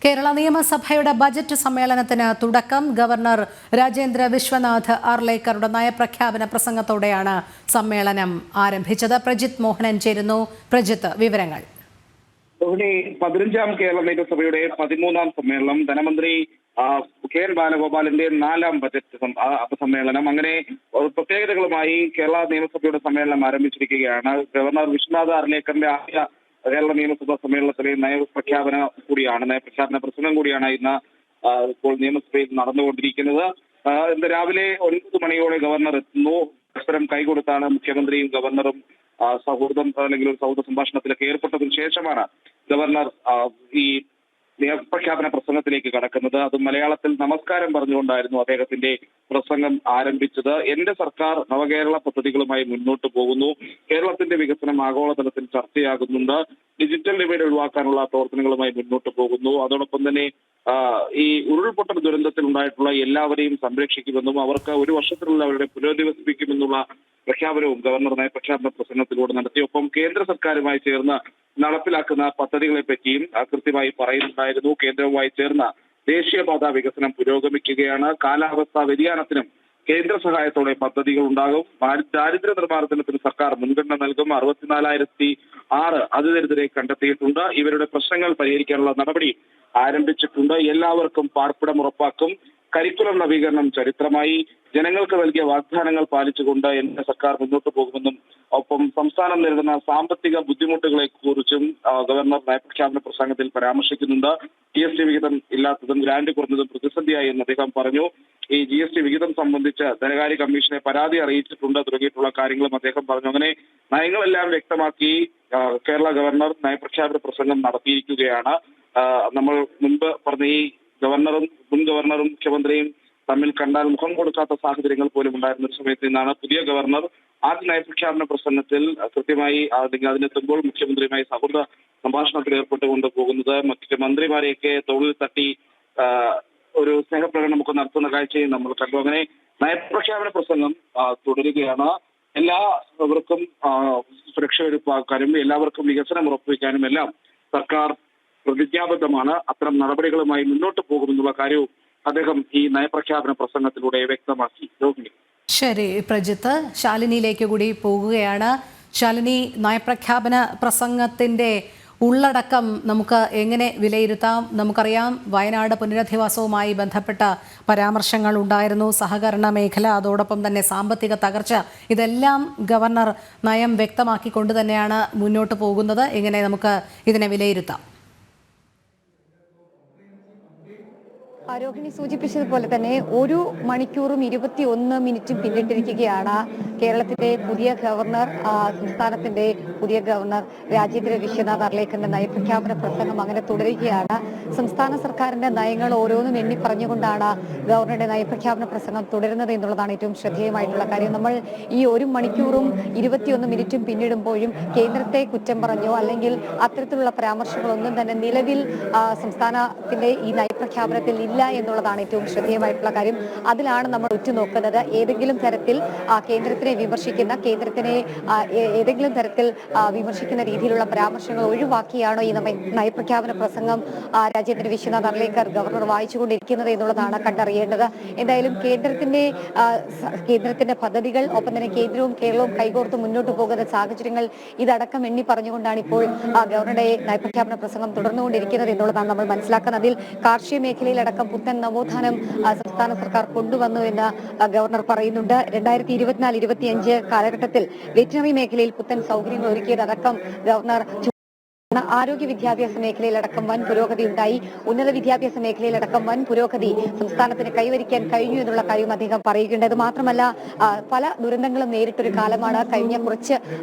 കേരള നിയമസഭയുടെ ബജറ്റ് സമ്മേളനത്തിന് തുടക്കം. ഗവർണർ രാജേന്ദ്ര വിശ്വനാഥ് ആർലേക്കറുടെ നയപ്രഖ്യാപന പ്രസംഗത്തോടെയാണ് സമ്മേളനം ആരംഭിച്ചത്. പ്രജിത്ത് മോഹനൻ ചേരുന്നു. പ്രജിത്ത്, വിവരങ്ങൾ. 15ാം കേരള നിയമസഭയുടെ 13ാം സമ്മേളനം, ധനമന്ത്രി കെ എൻ ബാലഗോപാലിന്റെ 4ാം ബജറ്റ് സമ്മേളനം, അങ്ങനെ പ്രത്യേകതകളുമായി കേരള നിയമസഭയുടെ സമ്മേളനം ആരംഭിച്ചിരിക്കുകയാണ്. ഗവർണർ വിശ്വനാഥ് ആർലേക്കറിന്റെ ആദ്യ കേരള നിയമസഭാ സമ്മേളനത്തിലെ നയപ്രഖ്യാപന പ്രസംഗം കൂടിയാണ് ഇന്ന് ഇപ്പോൾ നിയമസഭയിൽ നടന്നുകൊണ്ടിരിക്കുന്നത്. ഇന്ന് രാവിലെ 9 മണിയോടെ ഗവർണർ എത്തുന്നു. പരസ്പരം കൈകൊടുത്താണ് മുഖ്യമന്ത്രിയും ഗവർണറും സൗഹൃദം അല്ലെങ്കിൽ ഒരു സൗഹൃദ സംഭാഷണത്തിലൊക്കെ ഏർപ്പെട്ടതിനു ശേഷമാണ് ഗവർണർ ഈ നയപ്രഖ്യാപന പ്രസംഗത്തിലേക്ക് കടക്കുന്നത്. അത് മലയാളത്തിൽ നമസ്കാരം പറഞ്ഞുകൊണ്ടായിരുന്നു അദ്ദേഹത്തിന്റെ പ്രസംഗം ആരംഭിച്ചത്. എന്റെ സർക്കാർ നവകേരള പദ്ധതികളുമായി മുന്നോട്ട് പോകുന്നു. കേരളത്തിന്റെ വികസനം ആഗോളതലത്തിൽ ചർച്ചയാകുന്നുണ്ട്. ഡിജിറ്റൽ ഡിവൈഡ് ഒഴിവാക്കാനുള്ള പ്രവർത്തനങ്ങളുമായി മുന്നോട്ട് പോകുന്നു. അതോടൊപ്പം തന്നെ ഈ ഉരുൾപൊട്ടൽ ദുരന്തത്തിൽ ഉണ്ടായിട്ടുള്ള എല്ലാവരെയും സംരക്ഷിക്കുമെന്നും അവർക്ക് 1 വർഷത്തിലുള്ള അവരുടെ പുനരധിവസിപ്പിക്കുമെന്നുള്ള പ്രഖ്യാപനവും ഗവർണർ നയപ്രഖ്യാപന പ്രസംഗത്തിലൂടെ നടത്തി. ഒപ്പം കേന്ദ്ര സർക്കാരുമായി ചേർന്ന് നടപ്പിലാക്കുന്ന പദ്ധതികളെ പറ്റിയും കൃത്യമായി പറയുന്നുണ്ടായിരുന്നു. കേന്ദ്രവുമായി ചേർന്ന ദേശീയപാത വികസനം പുരോഗമിക്കുകയാണ്. കാലാവസ്ഥാ വ്യതിയാനത്തിനും കേന്ദ്ര സഹായത്തോടെ പദ്ധതികൾ ഉണ്ടാകും. ദാരിദ്ര്യ നിർമ്മാർജ്ജനത്തിന് സർക്കാർ മുൻഗണന നൽകും. 64,006 അതിദരിദ്രരെ കണ്ടെത്തിയിട്ടുണ്ട്. ഇവരുടെ പ്രശ്നങ്ങൾ പരിഹരിക്കാനുള്ള നടപടി ആരംഭിച്ചിട്ടുണ്ട്. എല്ലാവർക്കും പാർപ്പിടം ഉറപ്പാക്കും. കരിക്കുലം നവീകരണം ചരിത്രമായി. ജനങ്ങൾക്ക് നൽകിയ വാഗ്ദാനങ്ങൾ പാലിച്ചുകൊണ്ട് എന്റെ സർക്കാർ മുന്നോട്ട് പോകുമെന്നും ഒപ്പം സംസ്ഥാനം നേരിടുന്ന സാമ്പത്തിക ബുദ്ധിമുട്ടുകളെ കുറിച്ചും ഗവർണർ നയപ്രഖ്യാപന പ്രസംഗത്തിൽ പരാമർശിക്കുന്നുണ്ട്. GST വിഹിതം ഇല്ലാത്തതും ഗ്രാന്റ് കുറഞ്ഞതും പ്രതിസന്ധിയായി എന്ന് അദ്ദേഹം പറഞ്ഞു. ഈ GST വിഹിതം സംബന്ധിച്ച് ധനകാര്യ കമ്മീഷനെ പരാതി അറിയിച്ചിട്ടുണ്ട് തുടങ്ങിയിട്ടുള്ള കാര്യങ്ങളും അദ്ദേഹം പറഞ്ഞു. അങ്ങനെ നയങ്ങളെല്ലാം വ്യക്തമാക്കി കേരള ഗവർണർ നയപ്രഖ്യാപന പ്രസംഗം നടത്തിയിരിക്കുകയാണ്. നമ്മൾ മുൻപ് പറഞ്ഞ ഈ ഗവർണറും മുൻ ഗവർണറും മുഖ്യമന്ത്രിയും തമ്മിൽ കണ്ടാൽ മുഖം കൊടുക്കാത്ത സാഹചര്യങ്ങൾ പോലും ഉണ്ടായിരുന്ന ഒരു സമയത്ത് നിന്നാണ് പുതിയ ഗവർണർ ആദ്യ നയപ്രഖ്യാപന പ്രസംഗത്തിൽ കൃത്യമായി അതിനെത്തുമ്പോൾ മുഖ്യമന്ത്രിയുമായി സൗഹൃദ സംഭാഷണത്തിൽ ഏർപ്പെട്ടുകൊണ്ട് പോകുന്നത്. മറ്റു മന്ത്രിമാരെയൊക്കെ തോളിൽ തട്ടി ഒരു സ്നേഹപ്രകടനമൊക്കെ നടത്തുന്ന കാഴ്ചയും നമ്മൾ കണ്ടു. അങ്ങനെ നയപ്രഖ്യാപന പ്രസംഗം തുടരുകയാണ്. എല്ലാവർക്കും സുരക്ഷ ഉറപ്പാക്കാനും എല്ലാവർക്കും വികസനം ഉറപ്പുവയ്ക്കാനും എല്ലാം സർക്കാർ പ്രതിജ്ഞാബദ്ധമാണ്. അത്തരം നടപടികളുമായി മുന്നോട്ട് പോകുമെന്നുള്ള കാര്യവും അദ്ദേഹം ഈ നയപ്രഖ്യാപന പ്രസംഗത്തിലൂടെ വ്യക്തമാക്കി. ശരി പ്രജിത്ത്, ശാലിനിയിലേക്ക് കൂടി പോകുകയാണ്. ശാലിനി, നയപ്രഖ്യാപന പ്രസംഗത്തിന്റെ ഉള്ളടക്കം നമുക്ക് എങ്ങനെ വിലയിരുത്താം? നമുക്കറിയാം, വയനാട് പുനരധിവാസവുമായി ബന്ധപ്പെട്ട പരാമർശങ്ങൾ ഉണ്ടായിരുന്നു, സഹകരണ മേഖല, അതോടൊപ്പം തന്നെ സാമ്പത്തിക തകർച്ച. ഇതെല്ലാം ഗവർണർ നയം വ്യക്തമാക്കിക്കൊണ്ട് തന്നെയാണ് മുന്നോട്ട് പോകുന്നത്. എങ്ങനെ നമുക്ക് ഇതിനെ വിലയിരുത്താം? രോഹിണി സൂചിപ്പിച്ചതുപോലെ തന്നെ 1 മണിക്കൂറും 21 മിനിറ്റും പിന്നിട്ടിരിക്കുകയാണ് കേരളത്തിന്റെ പുതിയ ഗവർണർ, സംസ്ഥാനത്തിന്റെ പുതിയ ഗവർണർ രാജേന്ദ്ര വിശ്വനാഥ് ആർലേക്കറിന്റെ നയപ്രഖ്യാപന പ്രസംഗം അങ്ങനെ തുടരുകയാണ്. സംസ്ഥാന സർക്കാരിന്റെ നയങ്ങൾ ഓരോന്നും എണ്ണി പറഞ്ഞുകൊണ്ടാണ് ഗവർണറുടെ നയപ്രഖ്യാപന പ്രസംഗം തുടരുന്നത് എന്നുള്ളതാണ് ഏറ്റവും ശ്രദ്ധേയമായിട്ടുള്ള കാര്യം. നമ്മൾ ഈ 1 മണിക്കൂറും 21 മിനിറ്റും പിന്നിടുമ്പോഴും കേന്ദ്രത്തെ കുറ്റം പറഞ്ഞോ അല്ലെങ്കിൽ അത്തരത്തിലുള്ള പരാമർശങ്ങളൊന്നും തന്നെ നിലവിൽ സംസ്ഥാനത്തിന്റെ ഈ നയപ്രഖ്യാപനത്തിൽ ഇല്ല എന്നുള്ളതാണ് ഏറ്റവും ശ്രദ്ധേയമായിട്ടുള്ള കാര്യം. അതിലാണ് നമ്മൾ ഉറ്റുനോക്കുന്നത്. ഏതെങ്കിലും തരത്തിൽ കേന്ദ്രത്തിനെ വിമർശിക്കുന്ന, കേന്ദ്രത്തിനെ ഏതെങ്കിലും തരത്തിൽ വിമർശിക്കുന്ന രീതിയിലുള്ള പരാമർശങ്ങൾ ഒഴിവാക്കിയാണോ ഈ നയപ്രഖ്യാപന പ്രസംഗം രാജേന്ദ്ര വിശ്വനാഥ് ആർലേക്കർ ഗവർണർ വായിച്ചുകൊണ്ടിരിക്കുന്നത് എന്നുള്ളതാണ് കണ്ടറിയേണ്ടത്. എന്തായാലും കേന്ദ്രത്തിന്റെ പദ്ധതികൾ, ഒപ്പം തന്നെ കേന്ദ്രവും കേരളവും കൈകോർത്ത് മുന്നോട്ട് പോകുന്ന സാഹചര്യങ്ങൾ ഇതടക്കം എണ്ണി പറഞ്ഞുകൊണ്ടാണ് ഇപ്പോൾ ഗവർണറുടെ നയപ്രഖ്യാപന പ്രസംഗം തുടർന്നുകൊണ്ടിരിക്കുന്നത് എന്നുള്ളതാണ് നമ്മൾ മനസ്സിലാക്കുന്നത്. അതിൽ കാർഷിക മേഖലയിലടക്കം പുത്തൻ നവോത്ഥാനം സംസ്ഥാന സർക്കാർ കൊണ്ടുവന്നു എന്ന് ഗവർണർ പറയുന്നുണ്ട്. 2024-25 കാലഘട്ടത്തിൽ വെറ്റിനറി മേഖലയിൽ പുത്തൻ സൗകര്യങ്ങൾ ഒരുക്കിയതടക്കം ഗവർണർ ആരോഗ്യ വിദ്യാഭ്യാസ മേഖലയിലടക്കം വൻ പുരോഗതി ഉണ്ടായി. ഉന്നത വിദ്യാഭ്യാസ മേഖലയിലടക്കം വൻ പുരോഗതി സംസ്ഥാനത്തിന് കൈവരിക്കാൻ കഴിഞ്ഞു എന്നുള്ള കാര്യം അദ്ദേഹം പറയുകയുണ്ട്. അത് മാത്രമല്ല, പല ദുരന്തങ്ങളും നേരിട്ടൊരു കാലമാണ് കഴിഞ്ഞ കുറച്ച്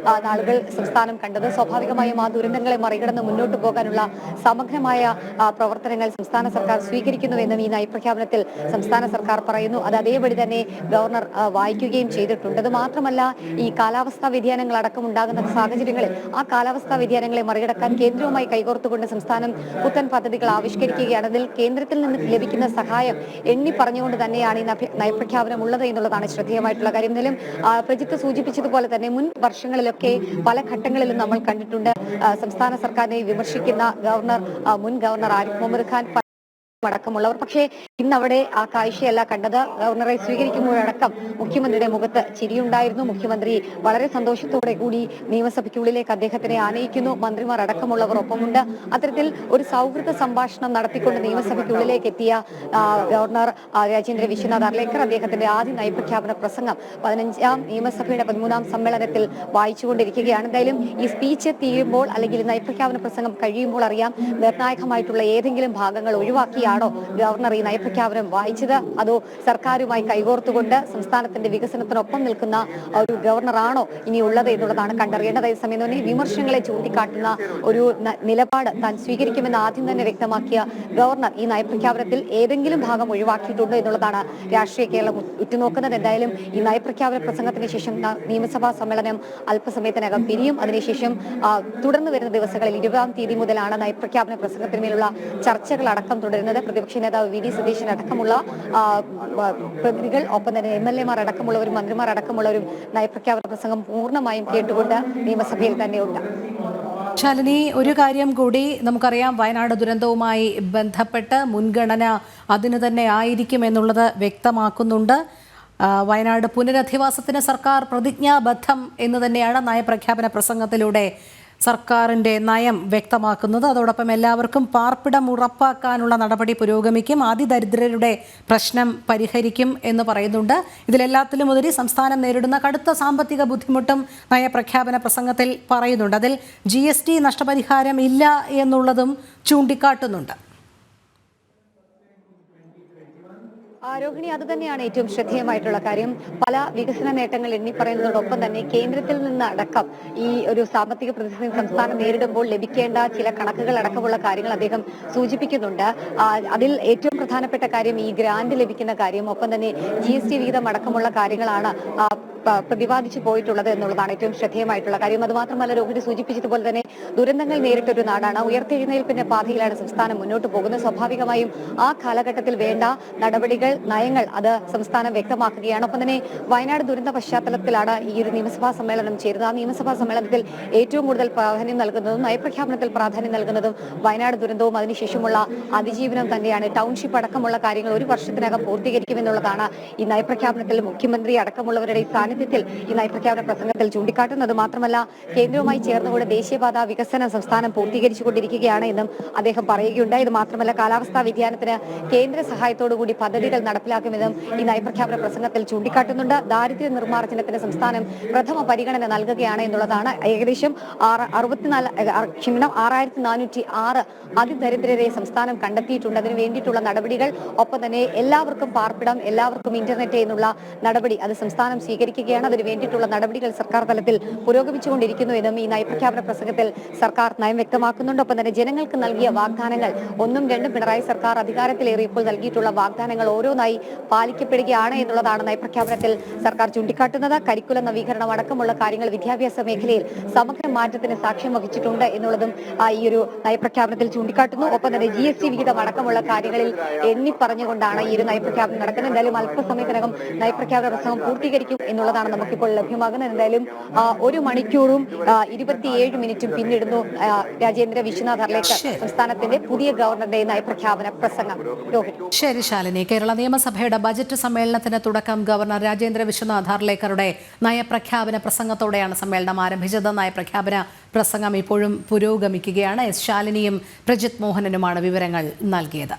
നാളുകൾ സംസ്ഥാനം കണ്ടത്. സ്വാഭാവികമായും ആ ദുരന്തങ്ങളെ മറികടന്ന് മുന്നോട്ട് പോകാനുള്ള സമഗ്രമായ പ്രവർത്തനങ്ങൾ സംസ്ഥാന സർക്കാർ സ്വീകരിക്കുന്നുവെന്നും ഈ നയപ്രഖ്യാപനത്തിൽ സംസ്ഥാന സർക്കാർ പറയുന്നു. അത് അതേപടി തന്നെ ഗവർണർ വായിക്കുകയും ചെയ്തിട്ടുണ്ട്. അത് മാത്രമല്ല, ഈ കാലാവസ്ഥാ വ്യതിയാനങ്ങൾ അടക്കം ഉണ്ടാകുന്ന സാഹചര്യങ്ങളിൽ ആ കാലാവസ്ഥാ വ്യതിയാനങ്ങളെ മറികടക്കാൻ കേന്ദ്രവുമായി കൈകോർത്തുകൊണ്ട് സംസ്ഥാനം പുത്തൻ പദ്ധതികൾ ആവിഷ്കരിക്കുകയാണ്. അതിൽ കേന്ദ്രത്തിൽ നിന്ന് ലഭിക്കുന്ന സഹായം എണ്ണി പറഞ്ഞുകൊണ്ട് തന്നെയാണ് ഈ നയപ്രഖ്യാപനം ഉള്ളത് എന്നുള്ളതാണ് ശ്രദ്ധേയമായിട്ടുള്ള കാര്യം. എന്നാലും പ്രജിത്ത് സൂചിപ്പിച്ചതുപോലെ തന്നെ മുൻ വർഷങ്ങളിലൊക്കെ പല ഘട്ടങ്ങളിലും നമ്മൾ കണ്ടിട്ടുണ്ട് സംസ്ഥാന സർക്കാരിനെ വിമർശിക്കുന്ന മുൻ ഗവർണർ ആരിഫ് മുഹമ്മദ് ഖാൻ അടക്കമുള്ളവർ. പക്ഷേ ഇന്ന് അവിടെ ആ കാഴ്ചയല്ല കണ്ടത്. ഗവർണറെ സ്വീകരിക്കുമ്പോഴടക്കം മുഖ്യമന്ത്രിയുടെ മുഖത്ത് ചിരിയുണ്ടായിരുന്നു. മുഖ്യമന്ത്രി വളരെ സന്തോഷത്തോടെ കൂടി നിയമസഭയ്ക്കുള്ളിലേക്ക് അദ്ദേഹത്തിനെ ആനയിക്കുന്നു. മന്ത്രിമാർ അടക്കമുള്ളവർ ഒപ്പമുണ്ട്. അത്തരത്തിൽ ഒരു സൗഹൃദ സംഭാഷണം നടത്തിക്കൊണ്ട് നിയമസഭയ്ക്കുള്ളിലേക്ക് എത്തിയ ഗവർണർ രാജേന്ദ്ര വിശ്വനാഥ് അർലേക്കർ അദ്ദേഹത്തിന്റെ ആദ്യ നയപ്രഖ്യാപന പ്രസംഗം 15ാം നിയമസഭയുടെ 13ാം സമ്മേളനത്തിൽ വായിച്ചുകൊണ്ടിരിക്കുകയാണ്. എന്തായാലും ഈ സ്പീച്ച് തീരുമ്പോൾ അല്ലെങ്കിൽ നയപ്രഖ്യാപന പ്രസംഗം കഴിയുമ്പോൾ അറിയാം നിർണായകമായിട്ടുള്ള ഏതെങ്കിലും ഭാഗങ്ങൾ ഒഴിവാക്കിയാണോ ഗവർണർ ഈ നയപ്രഖ്യാപനം വായിച്ചത്, അതോ സർക്കാരുമായി കൈകോർത്തുകൊണ്ട് സംസ്ഥാനത്തിന്റെ വികസനത്തിനൊപ്പം നിൽക്കുന്ന ഒരു ഗവർണറാണോ ഇനി ഉള്ളത് എന്നുള്ളതാണ് കണ്ടറിയേണ്ടത്. അതേസമയം തന്നെ വിമർശനങ്ങളെ ചൂണ്ടിക്കാട്ടുന്ന ഒരു നിലപാട് താൻ സ്വീകരിക്കുമെന്ന് ആദ്യം തന്നെ വ്യക്തമാക്കിയ ഗവർണർ ഈ നയപ്രഖ്യാപനത്തിൽ ഏതെങ്കിലും ഭാഗം ഒഴിവാക്കിയിട്ടുണ്ടോ എന്നുള്ളതാണ് രാഷ്ട്രീയ കേരളം ഉറ്റുനോക്കുന്നത്. എന്തായാലും ഈ നയപ്രഖ്യാപന പ്രസംഗത്തിന് ശേഷം നിയമസഭാ സമ്മേളനം അല്പസമയത്തിനകം പിരിയും. അതിനുശേഷം തുടർന്ന് വരുന്ന ദിവസങ്ങളിൽ 20ാം തീയതി മുതലാണ് നയപ്രഖ്യാപന പ്രസംഗത്തിന്മേലുള്ള ചർച്ചകൾ അടക്കം തുടരുന്നത്. പ്രതിപക്ഷ നേതാവ് വി ഡി സതീശൻ അടക്കമുള്ള പ്രതിനിധികൾ, ഒപ്പം തന്നെ MLA മാർ അടക്കമുള്ളവരും മന്ത്രിമാർ അടക്കമുള്ളവരും നയപ്രഖ്യാപന പ്രസംഗം പൂർണ്ണമായും കേട്ടുകൊണ്ട് നിയമസഭയിൽ തന്നെയുണ്ട്. ശാലിനി, ഒരു കാര്യം കൂടി നമുക്കറിയാം, വയനാട് ദുരന്തവുമായി ബന്ധപ്പെട്ട് മുൻഗണന അതിന് തന്നെ ആയിരിക്കും എന്നുള്ളത് വ്യക്തമാക്കുന്നുണ്ട്. വയനാട് പുനരധിവാസത്തിന് സർക്കാർ പ്രതിജ്ഞാബദ്ധം എന്ന് തന്നെയാണ് നയപ്രഖ്യാപന പ്രസംഗത്തിലൂടെ സർക്കാരിൻ്റെ നയം വ്യക്തമാക്കുന്നത്. അതോടൊപ്പം എല്ലാവർക്കും പാർപ്പിടം ഉറപ്പാക്കാനുള്ള നടപടി പുരോഗമിക്കും, അതിദരിദ്രരുടെ പ്രശ്നം പരിഹരിക്കും എന്ന് പറയുന്നുണ്ട്. ഇതിലെല്ലാത്തിലും ഉപരി സംസ്ഥാനം നേരിടുന്ന കടുത്ത സാമ്പത്തിക ബുദ്ധിമുട്ടും നയപ്രഖ്യാപന പ്രസംഗത്തിൽ പറയുന്നുണ്ട്. അതിൽ GST നഷ്ടപരിഹാരം ഇല്ല എന്നുള്ളതും ചൂണ്ടിക്കാട്ടുന്നുണ്ട്. രോഹിണി, അത് തന്നെയാണ് ഏറ്റവും ശ്രദ്ധേയമായിട്ടുള്ള കാര്യം. പല വികസന നേട്ടങ്ങൾ എണ്ണി പറയുന്നതോടൊപ്പം തന്നെ കേന്ദ്രത്തിൽ നിന്ന് അടക്കം ഈ ഒരു സാമ്പത്തിക പ്രതിസന്ധി സംസ്ഥാനം നേരിടുമ്പോൾ ലഭിക്കേണ്ട ചില കണക്കുകൾ അടക്കമുള്ള കാര്യങ്ങൾ അദ്ദേഹം സൂചിപ്പിക്കുന്നുണ്ട്. അതിൽ ഏറ്റവും പ്രധാനപ്പെട്ട കാര്യം ഈ ഗ്രാന്റ് ലഭിക്കുന്ന കാര്യം, ഒപ്പം തന്നെ GST വിഹിതം അടക്കമുള്ള കാര്യങ്ങളാണ് പ്രതിപാദിച്ചു പോയിട്ടുള്ളത് എന്നുള്ളതാണ് ഏറ്റവും ശ്രദ്ധേയമായിട്ടുള്ള കാര്യം. അതുമാത്രമല്ല, രോഹിണി സൂചിപ്പിച്ചതുപോലെ തന്നെ ദുരന്തങ്ങൾ നേരിട്ടൊരു നാടാണ്. ഉയർത്തെഴുന്നേൽപ്പിന്റെ പാതയിലാണ് സംസ്ഥാനം മുന്നോട്ട് പോകുന്നത്. സ്വാഭാവികമായും ആ കാലഘട്ടത്തിൽ വേണ്ട നടപടികൾ, നയങ്ങൾ അത് സംസ്ഥാനം വ്യക്തമാക്കുകയാണ്. ഒപ്പം തന്നെ വയനാട് ദുരന്ത പശ്ചാത്തലത്തിലാണ് ഈ ഒരു നിയമസഭാ സമ്മേളനം ചേരുന്നത്. ആ നിയമസഭാ സമ്മേളനത്തിൽ ഏറ്റവും കൂടുതൽ പ്രാധാന്യം നൽകുന്നതും നയപ്രഖ്യാപനത്തിൽ പ്രാധാന്യം നൽകുന്നതും വയനാട് ദുരന്തവും അതിനുശേഷമുള്ള അതിജീവനം തന്നെയാണ്. ടൗൺഷിപ്പ് അടക്കമുള്ള കാര്യങ്ങൾ 1 വർഷത്തിനകം പൂർത്തീകരിക്കുമെന്നുള്ളതാണ് ഈ നയപ്രഖ്യാപനത്തിൽ മുഖ്യമന്ത്രി അടക്കമുള്ളവരുടെ സാന്നിധ്യത്തിൽ ഈ നയപ്രഖ്യാപന പ്രസംഗത്തിൽ ചൂണ്ടിക്കാട്ടുന്നത്. മാത്രമല്ല, കേന്ദ്രവുമായി ചേർന്നുകൊണ്ട് ദേശീയപാത വികസനം സംസ്ഥാനം പൂർത്തീകരിച്ചുകൊണ്ടിരിക്കുകയാണ് എന്നും അദ്ദേഹം പറയുകയുണ്ടായി. ഇത് മാത്രമല്ല, കാലാവസ്ഥാ വ്യതിയാനത്തിന് കേന്ദ്ര സഹായത്തോടുകൂടി പദ്ധതികൾ നടപ്പിലാക്കുമെന്നും ഈ നയപ്രഖ്യാപന പ്രസംഗത്തിൽ ചൂണ്ടിക്കാട്ടുന്നുണ്ട്. ദാരിദ്ര്യ നിർമ്മാർജ്ജനത്തിന് സംസ്ഥാനം പ്രഥമ പരിഗണന നൽകുകയാണ് എന്നുള്ളതാണ്. ഏകദേശം 6406 അതിദരിദ്രരെ സംസ്ഥാനം കണ്ടെത്തിയിട്ടുണ്ട്. അതിനു വേണ്ടിയിട്ടുള്ള നടപടികൾ, ഒപ്പം തന്നെ എല്ലാവർക്കും പാർപ്പിടം, എല്ലാവർക്കും ഇന്റർനെറ്റ് എന്നുള്ള നടപടി അത് സംസ്ഥാനം സ്വീകരിക്കുകയാണ്. അതിനു വേണ്ടിയിട്ടുള്ള നടപടികൾ സർക്കാർ തലത്തിൽ പുരോഗമിച്ചുകൊണ്ടിരിക്കുന്നു എന്നും ഈ നയപ്രഖ്യാപന പ്രസംഗത്തിൽ സർക്കാർ നയം വ്യക്തമാക്കുന്നുണ്ട്. ഒപ്പം തന്നെ ജനങ്ങൾക്ക് നൽകിയ വാഗ്ദാനങ്ങൾ 1ഉം 2ഉം പിണറായി സർക്കാർ അധികാരത്തിലേറിയപ്പോൾ നൽകിയിട്ടുള്ള വാഗ്ദാനങ്ങൾ ഓരോന്നായി പാലിക്കപ്പെടുകയാണ് എന്നുള്ളതാണ് നയപ്രഖ്യാപനത്തിൽ സർക്കാർ ചൂണ്ടിക്കാട്ടുന്നത്. കരിക്കുലം നവീകരണം അടക്കമുള്ള കാര്യങ്ങൾ വിദ്യാഭ്യാസ മേഖലയിൽ സമഗ്ര മാറ്റത്തിന് സാക്ഷ്യം വഹിച്ചിട്ടുണ്ട് എന്നുള്ളതും ഈ ഒരു നയപ്രഖ്യാപനത്തിൽ ചൂണ്ടിക്കാട്ടുന്നു. ഒപ്പം തന്നെ GST വിഹിതം അടക്കമുള്ള കാര്യങ്ങളിൽ എണ്ണി പറഞ്ഞുകൊണ്ടാണ് ഈ ഒരു നയപ്രഖ്യാപനം നടക്കുന്നത്. എന്തായാലും അല്പസമയത്തിനകം നയപ്രഖ്യാപന പ്രസംഗം പൂർത്തീകരിക്കും എന്നുള്ളതാണ് നമുക്കിപ്പോൾ ലഭ്യമാകുന്നത്. എന്തായാലും 1 മണിക്കൂറും 27 മിനിറ്റും പിന്നിടുന്നു രാജേന്ദ്ര വിശ്വനാഥ് അർലേക്കർ സംസ്ഥാനത്തിന്റെ പുതിയ ഗവർണറുടെ നയപ്രഖ്യാപന പ്രസംഗം. ശരി ശാലിനി, കേരള നിയമസഭയുടെ ബജറ്റ് സമ്മേളനത്തിന് തുടക്കം ഗവർണർ രാജേന്ദ്ര വിശ്വനാഥ് അർലേക്കറുടെ നയപ്രഖ്യാപന പ്രസംഗത്തോടെയാണ് സമ്മേളനം ആരംഭിച്ചത്. നയപ്രഖ്യാപന പ്രസംഗം ഇപ്പോഴും പുരോഗമിക്കുകയാണ്. ശാലിനിയും പ്രജിത് മോഹനനുമാണ് വിവരങ്ങൾ നൽകിയത്.